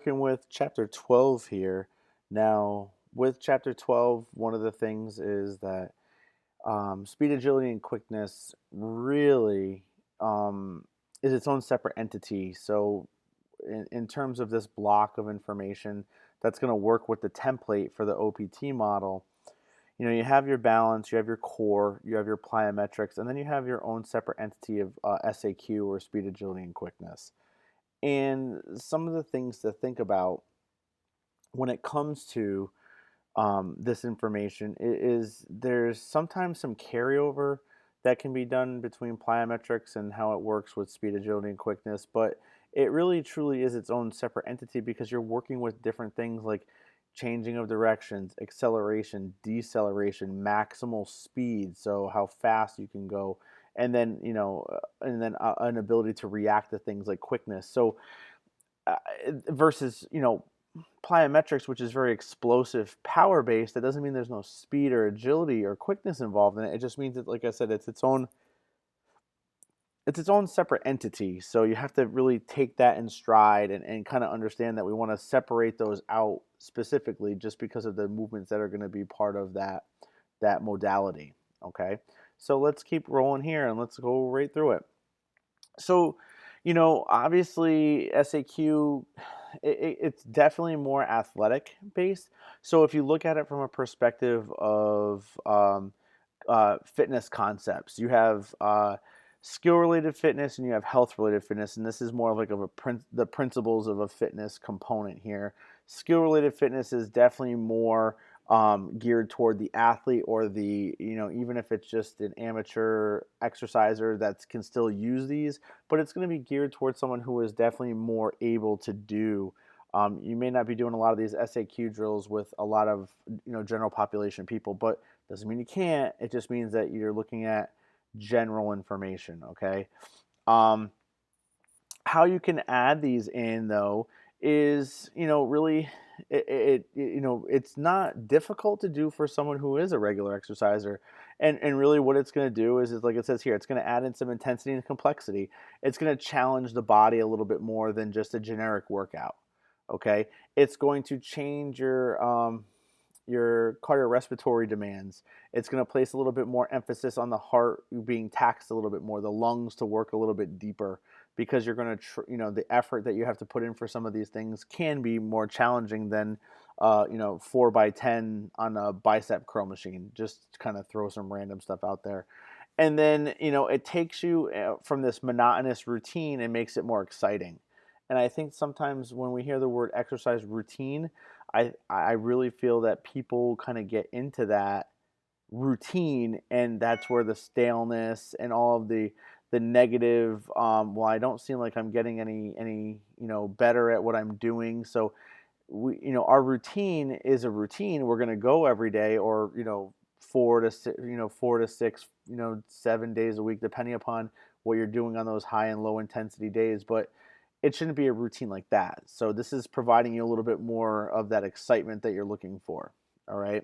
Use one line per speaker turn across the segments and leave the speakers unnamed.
Working with chapter 12 here. Now, with chapter 12, one of the things is that speed, agility, and quickness really is its own separate entity. So, in terms of this block of information that's going to work with the template for the OPT model, you have your balance, you have your core, you have your plyometrics, and then you have your own separate entity of SAQ or speed, agility, and quickness. And some of the things to think about when it comes to this information is there's sometimes some carryover that can be done between plyometrics and how it works with speed, agility, and quickness, but it really truly is its own separate entity because you're working with different things like changing of directions, acceleration, deceleration, maximal speed, so how fast you can go, and then an ability to react to things like quickness. So uh, versus plyometrics, which is very explosive, power based, that doesn't mean there's no speed or agility or quickness involved in it. It just means that, like I said, it's its own separate entity. So you have to really take that in stride and kind of understand that we want to separate those out specifically just because of the movements that are going to be part of that modality. Okay. So let's keep rolling here and let's go right through it. So, obviously SAQ, it's definitely more athletic based. So if you look at it from a perspective of fitness concepts, you have skill related fitness and you have health related fitness, and this is more like of the principles of a fitness component here. Skill related fitness is definitely more geared toward the athlete or even if it's just an amateur exerciser that can still use these, but it's going to be geared towards someone who is definitely more able to do. You may not be doing a lot of these SAQ drills with a lot of general population people, but doesn't mean you can't. It just means that you're looking at general information. Okay. Um, how you can add these in though is really it's not difficult to do for someone who is a regular exerciser, and really what it's going to do is like it says here, it's going to add in some intensity and complexity. It's going to challenge the body a little bit more than just a generic workout. Okay, it's going to change your cardiorespiratory demands. It's going to place a little bit more emphasis on the heart being taxed a little bit more, the lungs to work a little bit deeper, because you're going to, the effort that you have to put in for some of these things can be more challenging than, 4x10 on a bicep curl machine. Just kind of throw some random stuff out there. And then, it takes you from this monotonous routine and makes it more exciting. And I think sometimes when we hear the word exercise routine, I really feel that people kind of get into that routine, and that's where the staleness and all of the negative, well, I don't seem like I'm getting any better at what I'm doing. So our routine is a routine. We're going to go every day, or 4 to 6, 7 days a week, depending upon what you're doing on those high and low intensity days. But it shouldn't be a routine like that. So this is providing you a little bit more of that excitement that you're looking for. All right.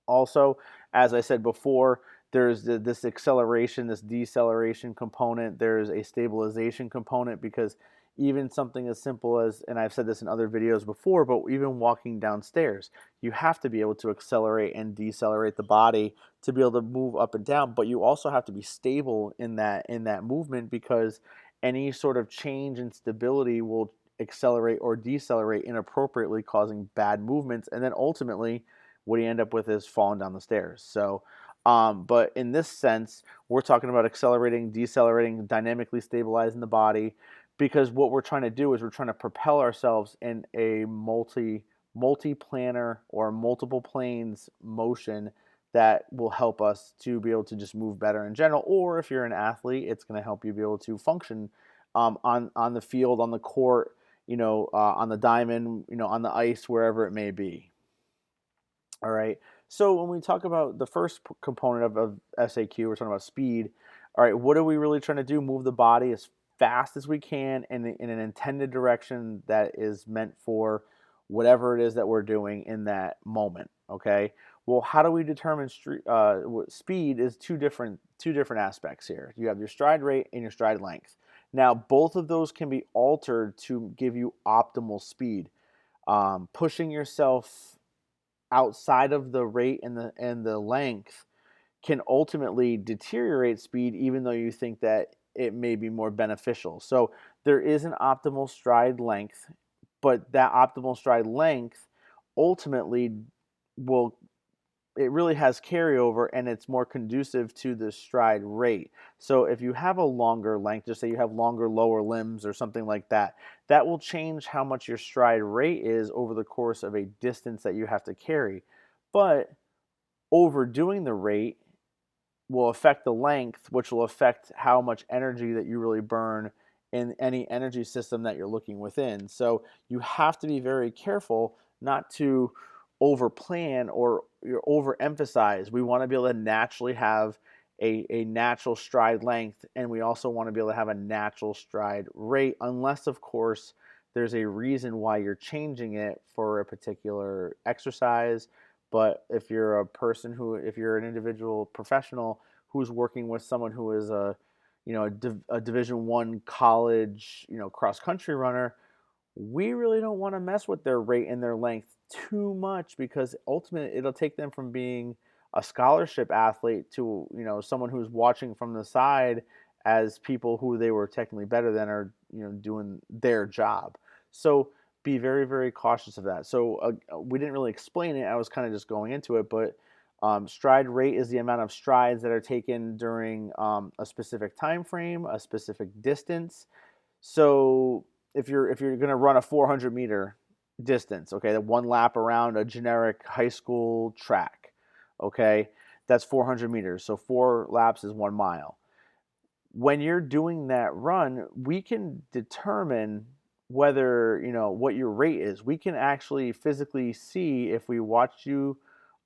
Also, as I said before, there's this acceleration, this deceleration component. There's a stabilization component, because even something as simple as, and I've said this in other videos before, but even walking downstairs, you have to be able to accelerate and decelerate the body to be able to move up and down, but you also have to be stable in that movement, because any sort of change in stability will accelerate or decelerate inappropriately, causing bad movements, and then ultimately what you end up with is falling down the stairs. So, but in this sense, we're talking about accelerating, decelerating, dynamically stabilizing the body, because what we're trying to do is we're trying to propel ourselves in a multi-planar or multiple planes motion that will help us to be able to just move better in general. Or if you're an athlete, it's going to help you be able to function on the field, on the court, on the diamond, on the ice, wherever it may be. All right. So when we talk about the first component of SAQ, we're talking about speed. All right. What are we really trying to do? Move the body as fast as we can in an intended direction that is meant for whatever it is that we're doing in that moment. Okay. Well, how do we determine speed? Is two different aspects here. You have your stride rate and your stride length. Now, both of those can be altered to give you optimal speed. Pushing yourself outside of the rate and the length can ultimately deteriorate speed, even though you think that it may be more beneficial. So there is an optimal stride length, but that optimal stride length ultimately will, it really has carryover and it's more conducive to the stride rate. So if you have a longer length, just say you have longer lower limbs or something like that, that will change how much your stride rate is over the course of a distance that you have to carry. But overdoing the rate will affect the length, which will affect how much energy that you really burn in any energy system that you're looking within. So you have to be very careful not to overplan or overemphasize. We want to be able to naturally have a natural stride length, and we also want to be able to have a natural stride rate, unless, of course, there's a reason why you're changing it for a particular exercise. But if you're a person who, if you're an individual professional who's working with someone who is a, a Division One college, cross country runner, we really don't want to mess with their rate and their length too much, because ultimately it'll take them from being a scholarship athlete to, someone who's watching from the side as people who they were technically better than are, doing their job. So be very, very cautious of that. So we didn't really explain it. I was kind of just going into it, but stride rate is the amount of strides that are taken during a specific time frame, a specific distance. So if you're going to run a 400-meter distance, okay, that one lap around a generic high school track, okay, that's 400 meters. So 4 laps is 1 mile. When you're doing that run, we can determine whether, what your rate is. We can actually physically see, if we watch you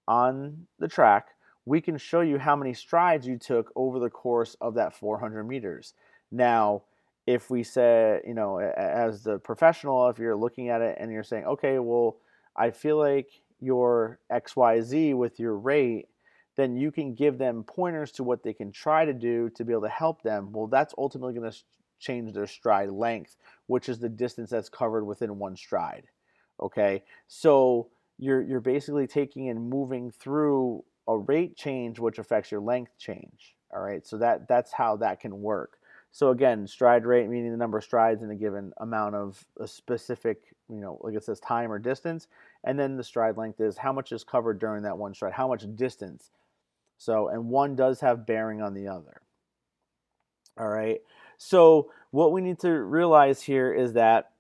on the track, we can show you how many strides you took over the course of that 400 meters. Now, if we say, as the professional, if you're looking at it and you're saying, okay, well, I feel like your XYZ with your rate, then you can give them pointers to what they can try to do to be able to help them. Well, that's ultimately going to change their stride length, which is the distance that's covered within one stride. Okay, so you're basically taking and moving through a rate change, which affects your length change. All right, so that's how that can work. So again, stride rate meaning the number of strides in a given amount of a specific, like it says, time or distance, and then the stride length is how much is covered during that one stride, how much distance. So, and one does have bearing on the other. All right. So what we need to realize here is that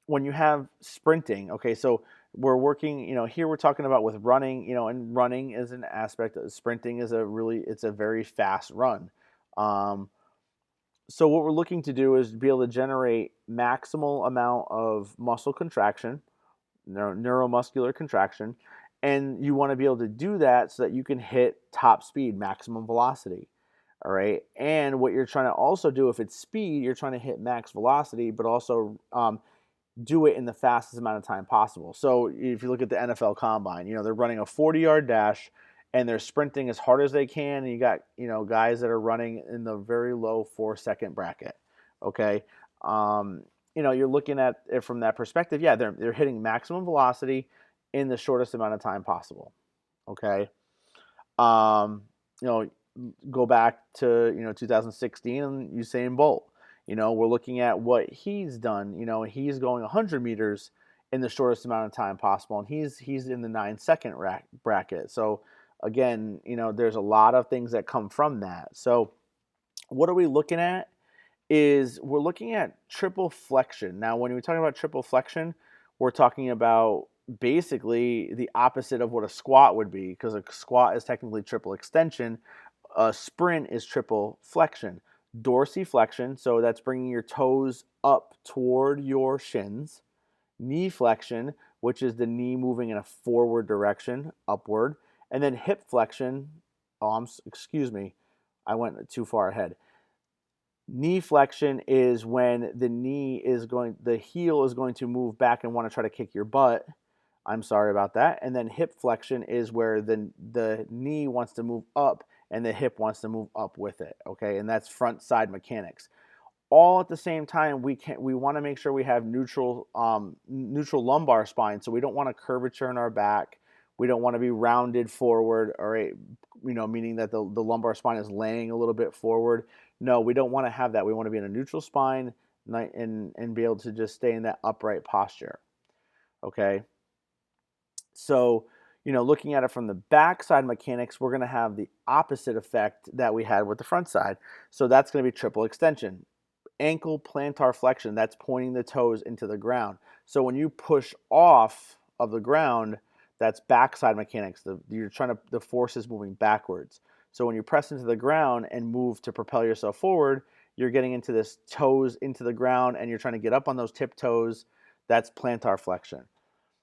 when you have sprinting, okay, so we're working, here we're talking about with running, and running is an aspect of sprinting is it's a very fast run. So what we're looking to do is be able to generate maximal amount of muscle contraction, neuromuscular contraction, and you want to be able to do that so that you can hit top speed, maximum velocity. All right. And what you're trying to also do, if it's speed, you're trying to hit max velocity, but also do it in the fastest amount of time possible. So if you look at the NFL Combine, they're running a 40-yard dash and they're sprinting as hard as they can. And you got, guys that are running in the very low 4-second bracket. Okay. You're looking at it from that perspective. Yeah, they're hitting maximum velocity in the shortest amount of time possible. Okay. Um, you know, Go back to 2016 and Usain Bolt. We're looking at what he's done. He's going 100 meters in the shortest amount of time possible, and he's in the 9-second bracket. So again, there's a lot of things that come from that. So what are we looking at? We're looking at triple flexion. Now, when we talk about triple flexion, we're talking about basically the opposite of what a squat would be, because a squat is technically triple extension. A sprint is triple flexion. Dorsiflexion, so that's bringing your toes up toward your shins. Knee flexion, which is the knee moving in a forward direction, upward. And then hip flexion, excuse me, I went too far ahead. Knee flexion is when the heel is going to move back and want to try to kick your butt. I'm sorry about that. And then hip flexion is where the knee wants to move up and the hip wants to move up with it. Okay, and that's front side mechanics. all at the same time. We want to make sure we have neutral lumbar spine. So we don't want a curvature in our back. We don't want to be rounded forward, all right, meaning that the lumbar spine is laying a little bit forward. No, we don't want to have that. We want to be in a neutral spine and be able to just stay in that upright posture. Okay. So, looking at it from the backside mechanics, we're going to have the opposite effect that we had with the front side. So that's going to be triple extension. Ankle plantar flexion, that's pointing the toes into the ground. So when you push off of the ground, that's backside mechanics. The force is moving backwards. So when you press into the ground and move to propel yourself forward, you're getting into this toes into the ground and you're trying to get up on those tip toes. That's plantar flexion.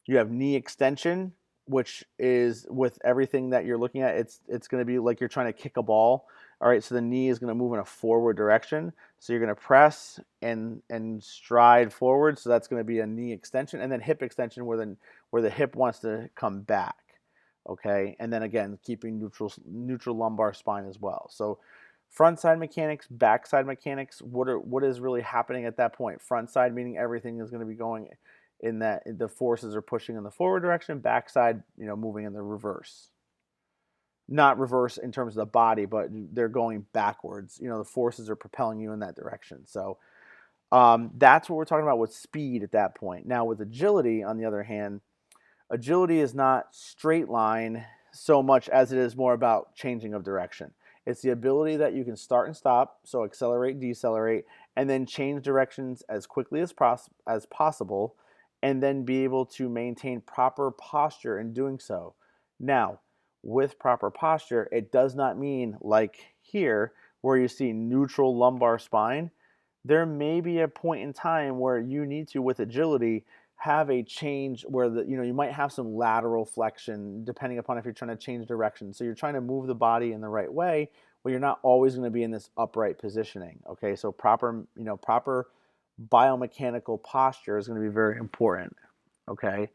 You have knee extension, which is with everything that you're looking at, it's going to be like you're trying to kick a ball. All right, so the knee is going to move in a forward direction. So you're going to press and stride forward. So that's going to be a knee extension, and then hip extension where the hip wants to come back. Okay, and then again keeping neutral lumbar spine as well. So front side mechanics, back side mechanics. What is really happening at that point? Front side meaning everything is going to be going in that the forces are pushing in the forward direction, backside, moving in the reverse. Not reverse in terms of the body, but they're going backwards. The forces are propelling you in that direction. So that's what we're talking about with speed at that point. Now with agility, on the other hand, agility is not straight line so much as it is more about changing of direction. It's the ability that you can start and stop, so accelerate, decelerate, and then change directions as quickly as possible, and then be able to maintain proper posture in doing so. Now, with proper posture, it does not mean like here where you see neutral lumbar spine. There may be a point in time where you need to, with agility, have a change where you might have some lateral flexion depending upon if you're trying to change direction. So you're trying to move the body in the right way, but you're not always going to be in this upright positioning. Okay, so proper biomechanical posture is going to be very important. Okay,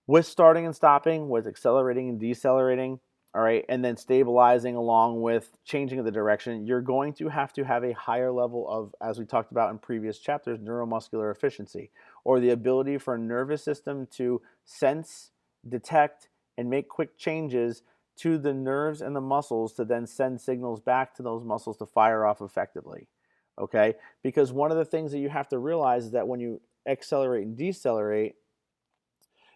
with starting and stopping, with accelerating and decelerating, all right, and then stabilizing along with changing of the direction, you're going to have a higher level of, as we talked about in previous chapters, neuromuscular efficiency, or the ability for a nervous system to sense, detect, and make quick changes to the nerves and the muscles to then send signals back to those muscles to fire off effectively. Okay, because one of the things that you have to realize is that when you accelerate and decelerate,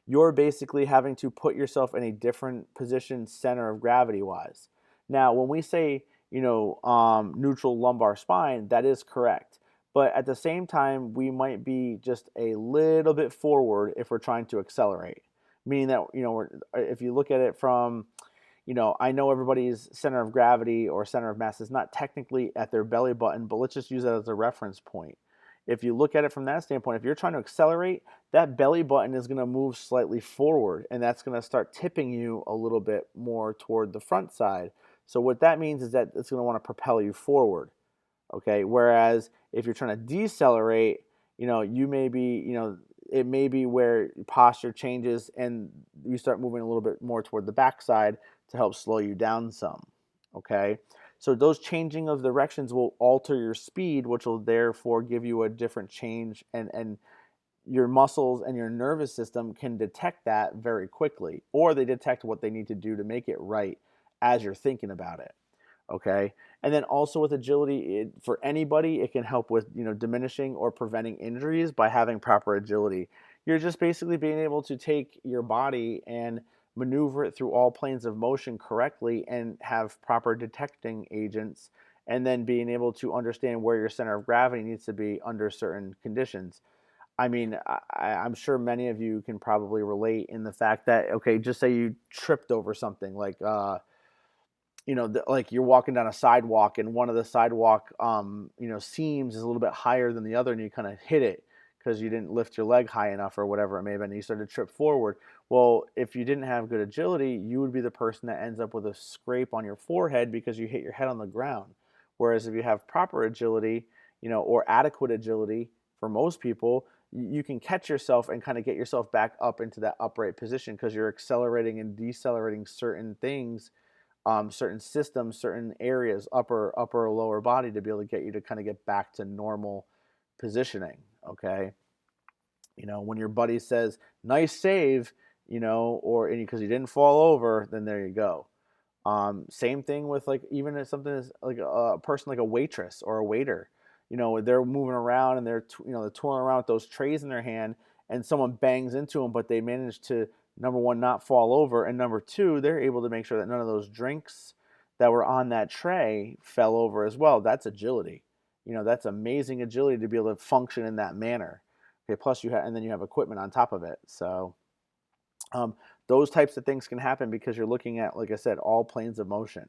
you're basically having to put yourself in a different position center of gravity wise. Now, when we say, neutral lumbar spine, that is correct. But at the same time, we might be just a little bit forward if we're trying to accelerate. Meaning that, if you look at it from, I know everybody's center of gravity or center of mass is not technically at their belly button, but let's just use that as a reference point. If you look at it from that standpoint, if you're trying to accelerate, that belly button is going to move slightly forward, and that's going to start tipping you a little bit more toward the front side. So what that means is that it's going to want to propel you forward. Okay, whereas if you're trying to decelerate, you may be, it may be where posture changes and you start moving a little bit more toward the backside to help slow you down some. Okay. So those changing of directions will alter your speed, which will therefore give you a different change, and your muscles and your nervous system can detect that very quickly, or they detect what they need to do to make it right as you're thinking about it. Okay. And then also with agility, for anybody, it can help with, diminishing or preventing injuries by having proper agility. You're just basically being able to take your body and maneuver it through all planes of motion correctly and have proper detecting agents, and then being able to understand where your center of gravity needs to be under certain conditions. I mean, I'm sure many of you can probably relate in the fact that, okay, just say you tripped over something like, like you're walking down a sidewalk and one of the sidewalk, seams is a little bit higher than the other, and you kind of hit it because you didn't lift your leg high enough or whatever it may have been, and you started to trip forward. Well, if you didn't have good agility, you would be the person that ends up with a scrape on your forehead because you hit your head on the ground. Whereas if you have proper agility, or adequate agility for most people, you can catch yourself and kind of get yourself back up into that upright position because you're accelerating and decelerating certain things certain systems, certain areas, upper or lower body, to be able to get you to kind of get back to normal positioning. Okay, when your buddy says nice save, or because you didn't fall over, then there you go. Same thing with like even if something is like a person like a waitress or a waiter. They're moving around and they're twirling around with those trays in their hand, and someone bangs into them, but they manage to, number one, not fall over, and number two, they're able to make sure that none of those drinks that were on that tray fell over as well. That's agility. That's amazing agility to be able to function in that manner. Okay, plus and then you have equipment on top of it. So um, those types of things can happen because you're looking at, like I said, all planes of motion.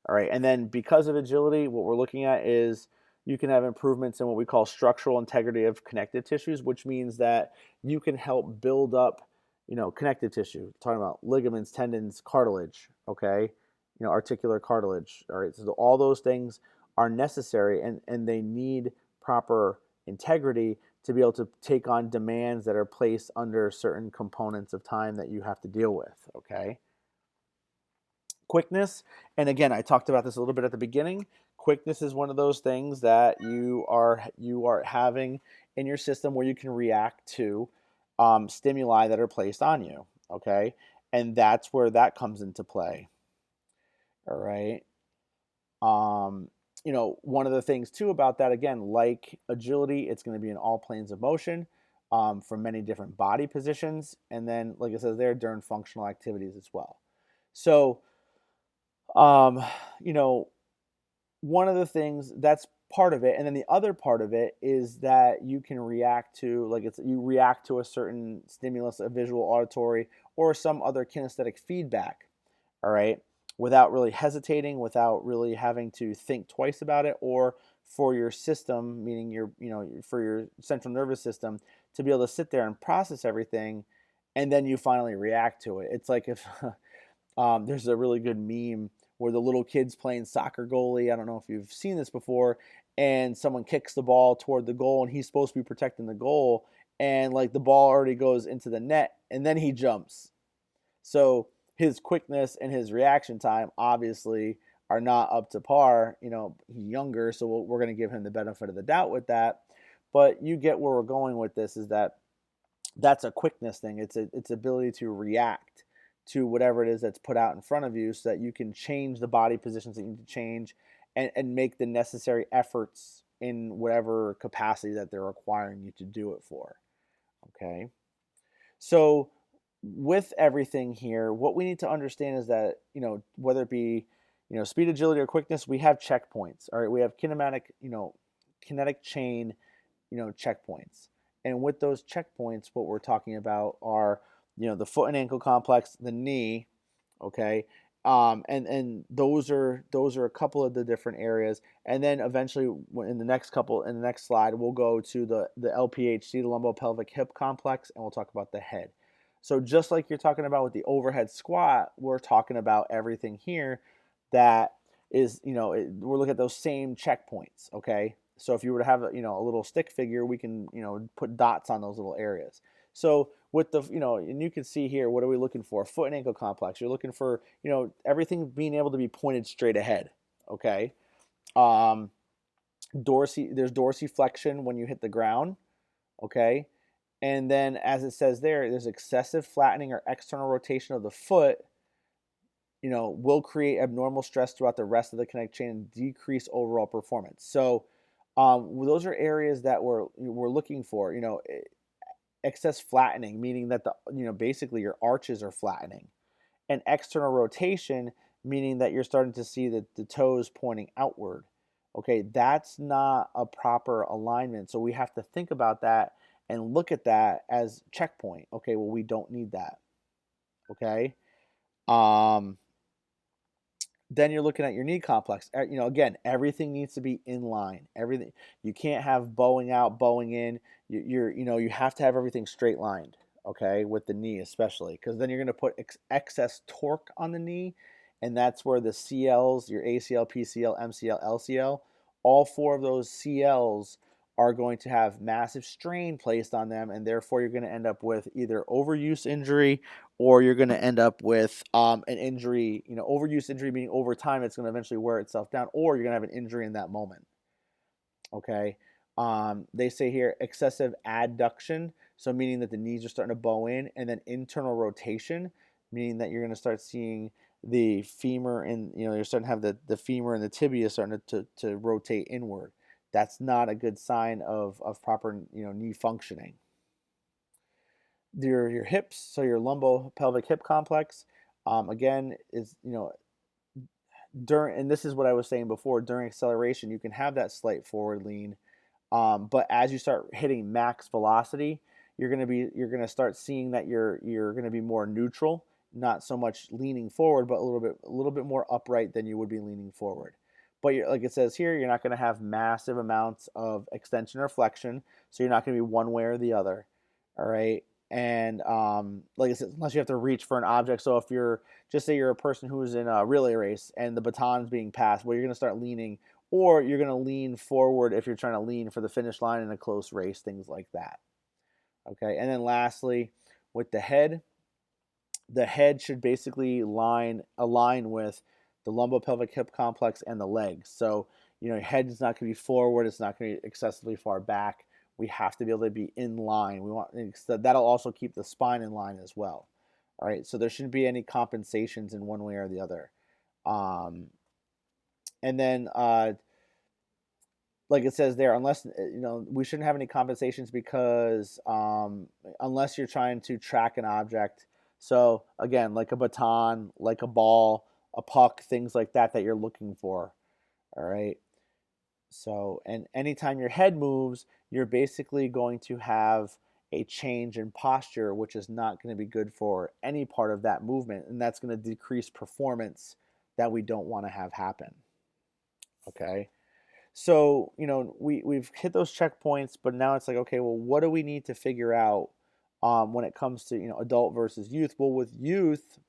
All right, and then because of agility, what we're looking at is you can have improvements in what we call structural integrity of connective tissues, which means that you can help build up, connective tissue. Talking about ligaments, tendons, cartilage. Okay, articular cartilage. All right, so all those things are necessary, and they need proper integrity to be able to take on demands that are placed under certain components of time that you have to deal with. Okay. Quickness, and again, I talked about this a little bit at the beginning. Quickness is one of those things that you are having in your system where you can react to stimuli that are placed on you. Okay, and that's where that comes into play. All right. One of the things too about that, again, like agility, it's going to be in all planes of motion, from many different body positions, and then, like it says there, during functional activities as well. So, um, you know, one of the things that's part of it, and then the other part of it is that you can react to, like, you react to a certain stimulus, a visual, auditory, or some other kinesthetic feedback. All right, without really hesitating, without really having to think twice about it, or for your system, meaning for your central nervous system, to be able to sit there and process everything, and then you finally react to it. It's like if there's a really good meme where the little kid's playing soccer goalie. I don't know if you've seen this before, and someone kicks the ball toward the goal, and he's supposed to be protecting the goal, and like the ball already goes into the net, and then he jumps. So his quickness and his reaction time obviously are not up to par. He's younger, so we're going to give him the benefit of the doubt with that. But you get where we're going with this, is that that's a quickness thing. It's ability to react to whatever it is that's put out in front of you, so that you can change the body positions that you need to change, and make the necessary efforts in whatever capacity that they're requiring you to do it for. Okay. So with everything here, what we need to understand is that, whether it be, speed, agility, or quickness, we have checkpoints. All right. We have kinetic chain, checkpoints. And with those checkpoints, what we're talking about are, the foot and ankle complex, the knee, okay, and those are a couple of the different areas, and then eventually in the next slide we'll go to the LPHC, the lumbopelvic hip complex, and we'll talk about the head. So just like you're talking about with the overhead squat, we're talking about everything here that is, we're looking at those same checkpoints. Okay, so if you were to have a little stick figure, we can put dots on those little areas. So with the, and you can see here, what are we looking for? Foot and ankle complex. You're looking for, everything being able to be pointed straight ahead. Okay. There's dorsiflexion when you hit the ground. Okay. And then, as it says there's excessive flattening or external rotation of the foot, will create abnormal stress throughout the rest of the connect chain and decrease overall performance. So those are areas that we're looking for. Excess flattening, meaning that basically your arches are flattening, and external rotation, meaning that you're starting to see the toes pointing outward. Okay, that's not a proper alignment. So we have to think about that and look at that as checkpoint. Okay, well, we don't need that. Okay. Then you're looking at your knee complex. Again, everything needs to be in line. Everything, you can't have bowing out, bowing in. You have to have everything straight lined. Okay, with the knee especially, because then you're going to put excess torque on the knee, and that's where the CLs, your ACL, PCL, MCL, LCL, all four of those CLs are going to have massive strain placed on them, and therefore you're going to end up with either overuse injury, or you're going to end up with an injury. Overuse injury meaning over time it's going to eventually wear itself down, or you're going to have an injury in that moment. Okay. They say here excessive adduction, so meaning that the knees are starting to bow in, and then internal rotation, meaning that you're going to start seeing the femur and you're starting to have the femur and the tibia starting to rotate inward. That's not a good sign of proper knee functioning. Your hips, so your lumbo-pelvic hip complex, again is during, and this is what I was saying before, during acceleration you can have that slight forward lean, but as you start hitting max velocity, you're gonna start seeing that you're gonna be more neutral, not so much leaning forward, but a little bit more upright than you would be leaning forward. But like it says here, you're not gonna have massive amounts of extension or flexion, so you're not gonna be one way or the other. All right. And like I said, unless you have to reach for an object. So if you're, just say you're a person who's in a relay race and the baton's being passed, well, you're going to start leaning, or you're going to lean forward if you're trying to lean for the finish line in a close race, things like that. Okay. And then lastly, with the head should basically align with the lumbopelvic hip complex and the legs. So, your head is not going to be forward, it's not going to be excessively far back. We have to be able to be in line. That'll also keep the spine in line as well. All right, so there shouldn't be any compensations in one way or the other. And then, like it says there, unless we shouldn't have any compensations because unless you're trying to track an object. So again, like a baton, like a ball, a puck, things like that you're looking for. All right. So, and anytime your head moves, you're basically going to have a change in posture, which is not going to be good for any part of that movement, and that's going to decrease performance that we don't want to have happen. Okay. So, we've hit those checkpoints, but now it's like, okay, well, what do we need to figure out when it comes to, adult versus youth? Well, with youth,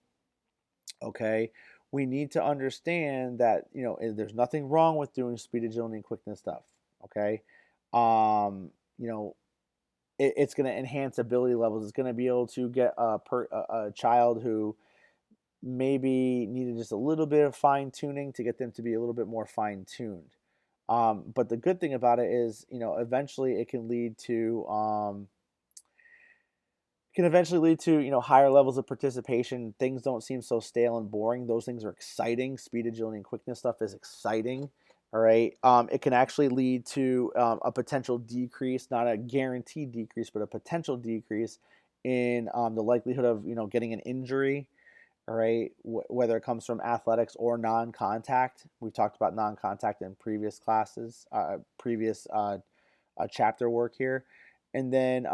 okay, we need to understand that, there's nothing wrong with doing speed, agility, and quickness stuff. Okay. You know, it's going to enhance ability levels. It's going to be able to get a child who maybe needed just a little bit of fine tuning to get them to be a little bit more fine tuned. But the good thing about it is, eventually it can lead to higher levels of participation. Things don't seem so stale and boring. Those things are exciting. Speed, agility, and quickness stuff is exciting. All right. It can actually lead to a potential decrease, not a guaranteed decrease, but a potential decrease in the likelihood of getting an injury. All right, whether it comes from athletics or non-contact. We've talked about non-contact in previous classes, previous chapter work here. And then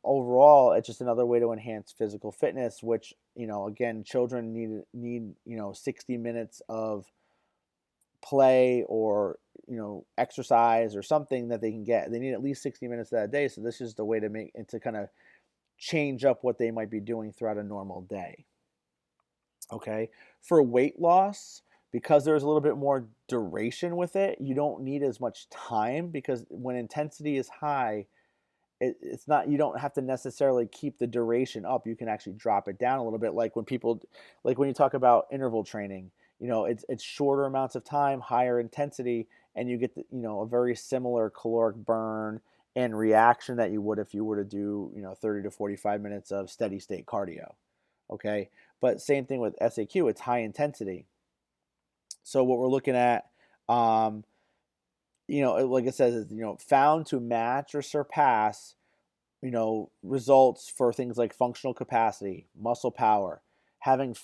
overall, it's just another way to enhance physical fitness, which, again, children need 60 minutes of play or, exercise or something that they can get. They need at least 60 minutes that day. So this is the way to make it, to kind of change up what they might be doing throughout a normal day. Okay. For weight loss, because there's a little bit more duration with it, you don't need as much time, because when intensity is high, it's not, you don't have to necessarily keep the duration up. You can actually drop it down a little bit. Like when you talk about interval training, it's shorter amounts of time, higher intensity, and you get a very similar caloric burn and reaction that you would if you were to do 30 to 45 minutes of steady state cardio. Okay, but same thing with SAQ, it's high intensity. So what we're looking at, like it says, is, found to match or surpass, results for things like functional capacity, muscle power, having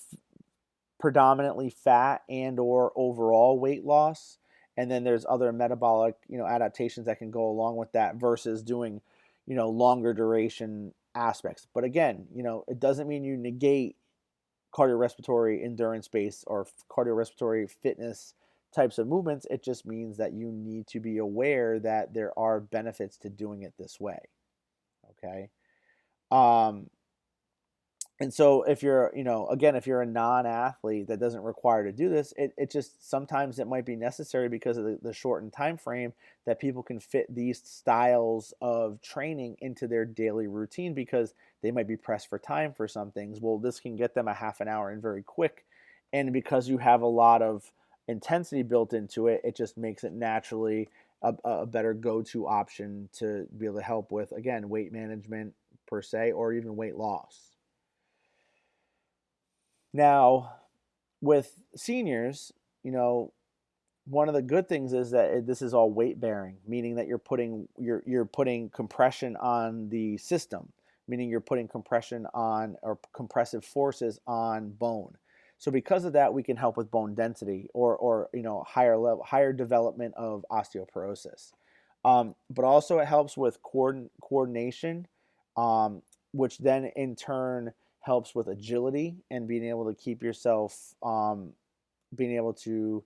predominantly fat and or overall weight loss. And then there's other metabolic, adaptations that can go along with that versus doing, longer duration aspects. But again, it doesn't mean you negate cardiorespiratory endurance based or cardiorespiratory fitness types of movements. It just means that you need to be aware that there are benefits to doing it this way. Okay. And so if you're, again, if you're a non-athlete that doesn't require to do this, it just sometimes it might be necessary because of the shortened time frame that people can fit these styles of training into their daily routine because they might be pressed for time for some things. Well, this can get them a half an hour in very quick. And because you have a lot of intensity built into it, it just makes it naturally a better go-to option to be able to help with, again, weight management per se, or even weight loss. Now, with seniors, one of the good things is that this is all weight bearing, meaning that you're putting compression on the system, meaning you're putting compression on or compressive forces on bone. So because of that, we can help with bone density or higher development of osteoporosis. But also it helps with coordination, um, which then in turn helps with agility and being able to keep yourself, being able to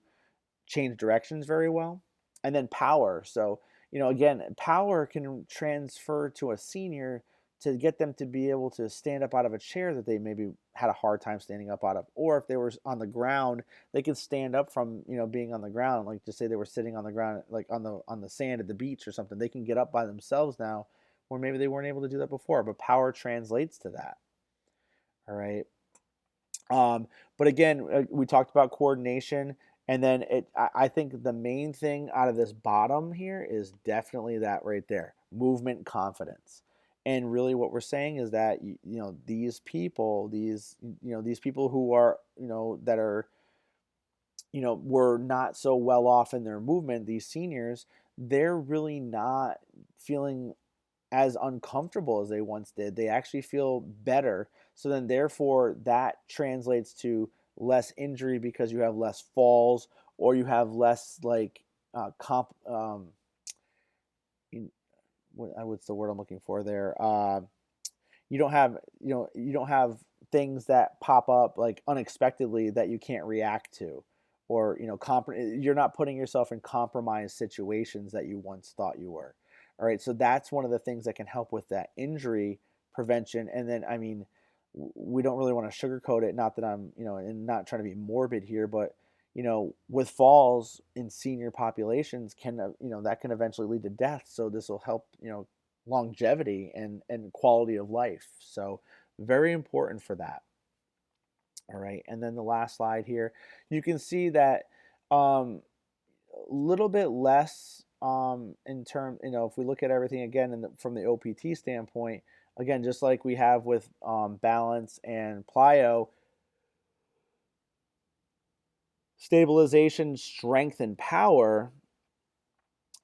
change directions very well. And then power. So, again, power can transfer to a senior to get them to be able to stand up out of a chair that they maybe had a hard time standing up out of. Or if they were on the ground, they can stand up from, being on the ground. Like just say they were sitting on the ground, like on the sand at the beach or something. They can get up by themselves now, or maybe they weren't able to do that before. But power translates to that. All right. Um, but again, we talked about coordination, and then I think the main thing out of this bottom here is definitely that right there, movement confidence. And really, what we're saying is that these people who are that are were not so well off in their movement, these seniors, they're really not feeling as uncomfortable as they once did. They actually feel better. So then, therefore, that translates to less injury because you have less falls or you have less like what's the word I'm looking for there? You don't have you don't have things that pop up like unexpectedly that you can't react to, or you're not putting yourself in compromised situations that you once thought you were. All right, so that's one of the things that can help with that injury prevention. And then, I mean, we don't really want to sugarcoat it, not that I'm and not trying to be morbid here, but with falls in senior populations can that can eventually lead to death. So this will help longevity and quality of life. So very important for that. All right, and then the last slide here, you can see that a little bit less in term. If we look at everything again from the OPT standpoint, again, just like we have with balance and plyo, stabilization, strength, and power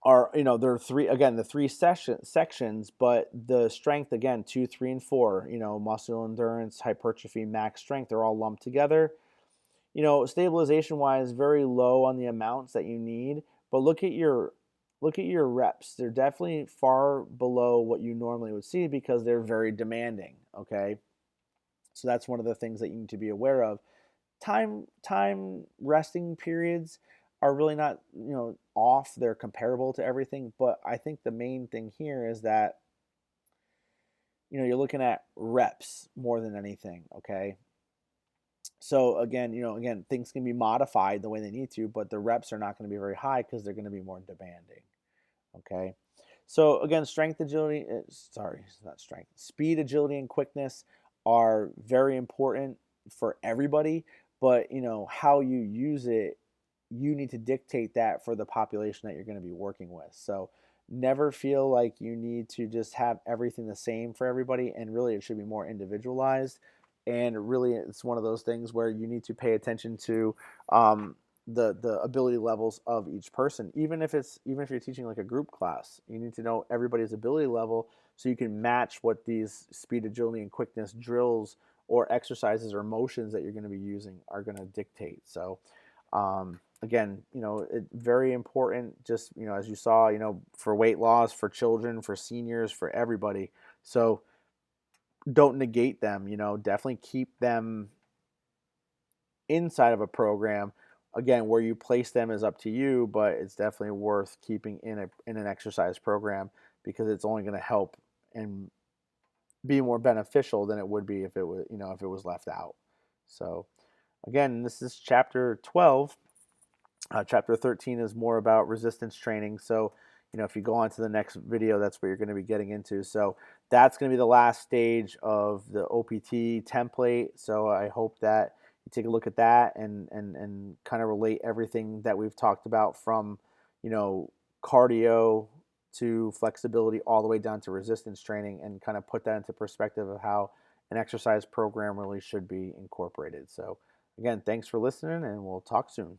are there are the three sections, but the strength, again, 2, 3, and 4, muscle endurance, hypertrophy, max strength, they're all lumped together. Stabilization wise, very low on the amounts that you need, but look at your reps. They're definitely far below what you normally would see because they're very demanding. Okay, so that's one of the things that you need to be aware of. Time resting periods are really not off. They're comparable to everything, but I think the main thing here is that you're looking at reps more than anything. Okay, so again, things can be modified the way they need to, but the reps are not going to be very high because they're going to be more demanding. Okay, so again, not strength, speed, agility, and quickness are very important for everybody, but how you use it, you need to dictate that for the population that you're going to be working with. So never feel like you need to just have everything the same for everybody, and really it should be more individualized. And really, it's one of those things where you need to pay attention to the ability levels of each person. Even if you're teaching like a group class, you need to know everybody's ability level so you can match what these speed, agility, and quickness drills or exercises or motions that you're going to be using are going to dictate. So again, it's very important, just as you saw, for weight loss, for children, for seniors, for everybody. So don't negate them. Definitely keep them inside of a program. Again, where you place them is up to you, but it's definitely worth keeping in an exercise program because it's only going to help and be more beneficial than it would be if it was, if it was left out. So again, this is chapter 12. Chapter 13 is more about resistance training. So, if you go on to the next video, that's what you're going to be getting into. So that's going to be the last stage of the OPT template. So I hope that you take a look at that and kind of relate everything that we've talked about from, you know, cardio to flexibility all the way down to resistance training, and kind of put that into perspective of how an exercise program really should be incorporated. So again, thanks for listening, and we'll talk soon.